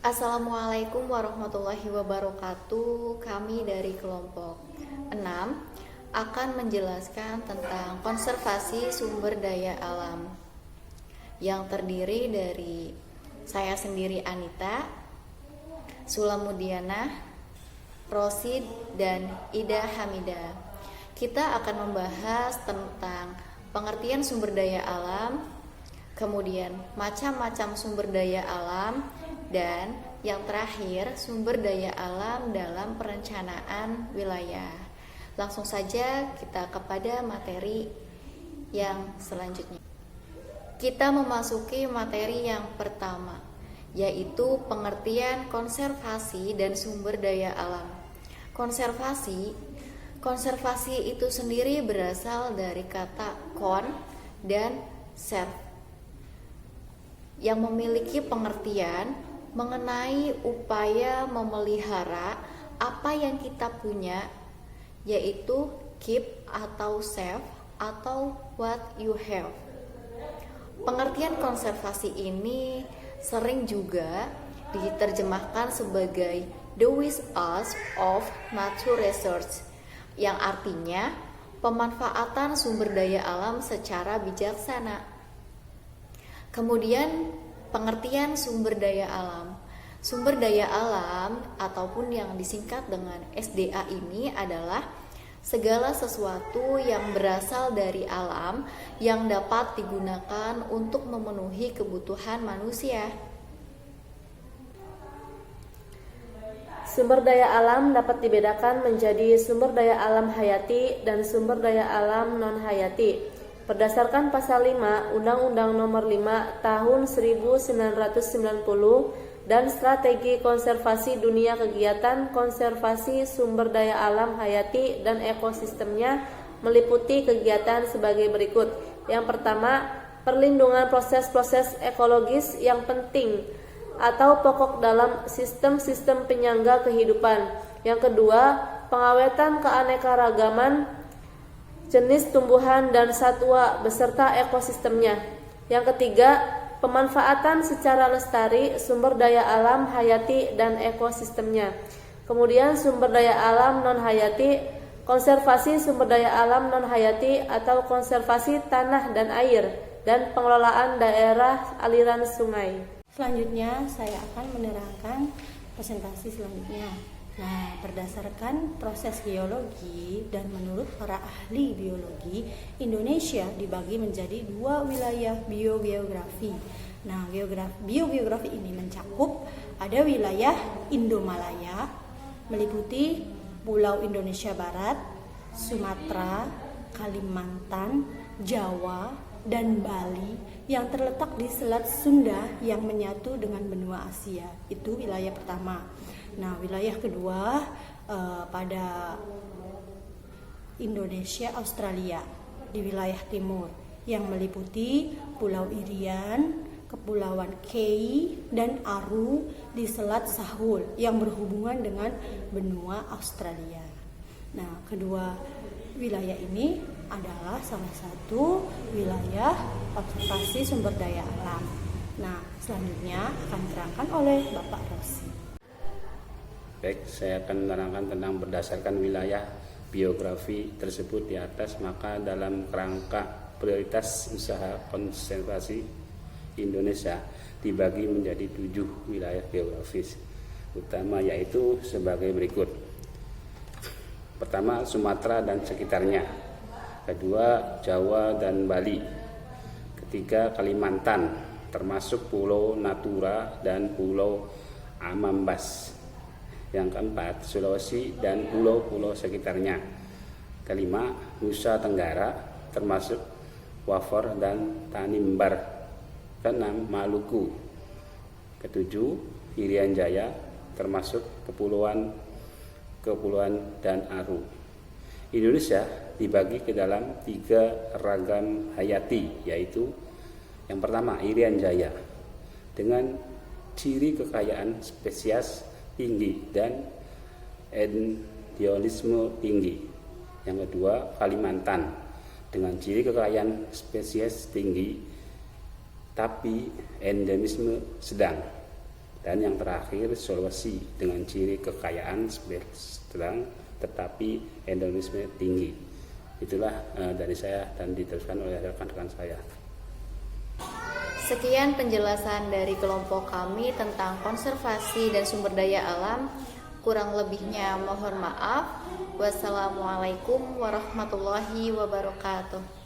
Assalamualaikum warahmatullahi wabarakatuh. Kami dari kelompok 6 akan menjelaskan tentang konservasi sumber daya alam yang terdiri dari saya sendiri Anita, Sulamudiana, Rosid, dan Ida Hamida. Kita akan membahas tentang pengertian sumber daya alam, kemudian macam-macam sumber daya alam, dan yang terakhir sumber daya alam dalam perencanaan wilayah. Langsung saja kita kepada materi yang selanjutnya. Kita memasuki materi yang pertama, yaitu pengertian konservasi dan sumber daya alam. Konservasi itu sendiri berasal dari kata kon dan serv yang memiliki pengertian mengenai upaya memelihara apa yang kita punya, yaitu keep atau save atau what you have. Pengertian konservasi ini sering juga diterjemahkan sebagai the use of nature resource, yang artinya pemanfaatan sumber daya alam secara bijaksana. Kemudian pengertian sumber daya alam. Sumber daya alam ataupun yang disingkat dengan SDA ini adalah segala sesuatu yang berasal dari alam yang dapat digunakan untuk memenuhi kebutuhan manusia. Sumber daya alam dapat dibedakan menjadi sumber daya alam hayati dan sumber daya alam non-hayati. Berdasarkan pasal 5 Undang-Undang Nomor 5 Tahun 1990 dan Strategi Konservasi Dunia, kegiatan konservasi sumber daya alam hayati dan ekosistemnya meliputi kegiatan sebagai berikut. Yang pertama, perlindungan proses-proses ekologis yang penting atau pokok dalam sistem-sistem penyangga kehidupan. Yang kedua, pengawetan keanekaragaman jenis tumbuhan dan satwa beserta ekosistemnya. Yang ketiga, pemanfaatan secara lestari sumber daya alam hayati dan ekosistemnya. Kemudian sumber daya alam non-hayati, konservasi sumber daya alam non-hayati atau konservasi tanah dan air, dan pengelolaan daerah aliran sungai. Selanjutnya saya akan menerangkan presentasi selanjutnya. Nah, berdasarkan proses geologi dan menurut para ahli biologi, Indonesia dibagi menjadi dua wilayah biogeografi. Nah, biogeografi ini mencakup ada wilayah Indomalaya, meliputi Pulau Indonesia Barat, Sumatera, Kalimantan, Jawa, dan Bali yang terletak di Selat Sunda yang menyatu dengan benua Asia. Itu wilayah pertama. Nah, wilayah kedua pada Indonesia Australia di wilayah timur yang meliputi Pulau Irian, Kepulauan Kei, dan Aru di Selat Sahul yang berhubungan dengan benua Australia. Nah, kedua wilayah ini adalah salah satu wilayah konservasi sumber daya alam. Nah, selanjutnya akan diterangkan oleh Bapak Rosi. Baik, saya akan menerangkan tentang berdasarkan wilayah biografi tersebut di atas. Maka dalam kerangka prioritas usaha konservasi Indonesia dibagi menjadi 7 wilayah geografis utama, yaitu sebagai berikut. Pertama, Sumatera dan sekitarnya. Kedua, Jawa dan Bali. Ketiga, Kalimantan termasuk Pulau Natura dan Pulau Amambas. Yang keempat, Sulawesi dan pulau-pulau sekitarnya. Kelima, Nusa Tenggara termasuk Wafor dan Tanimbar. Keenam, Maluku. Ketujuh, Irian Jaya termasuk kepulauan dan Aru. Indonesia dibagi ke dalam 3 ragam hayati, yaitu yang pertama, Irian Jaya dengan ciri kekayaan spesies tinggi dan endemisme tinggi. Yang kedua, Kalimantan dengan ciri kekayaan spesies tinggi tapi endemisme sedang. Dan yang terakhir, Sulawesi dengan ciri kekayaan sedang tetapi endemisme tinggi. Itulah dari saya dan diteruskan oleh rekan-rekan saya. Sekian penjelasan dari kelompok kami tentang konservasi dan sumber daya alam. Kurang lebihnya mohon maaf. Wassalamualaikum warahmatullahi wabarakatuh.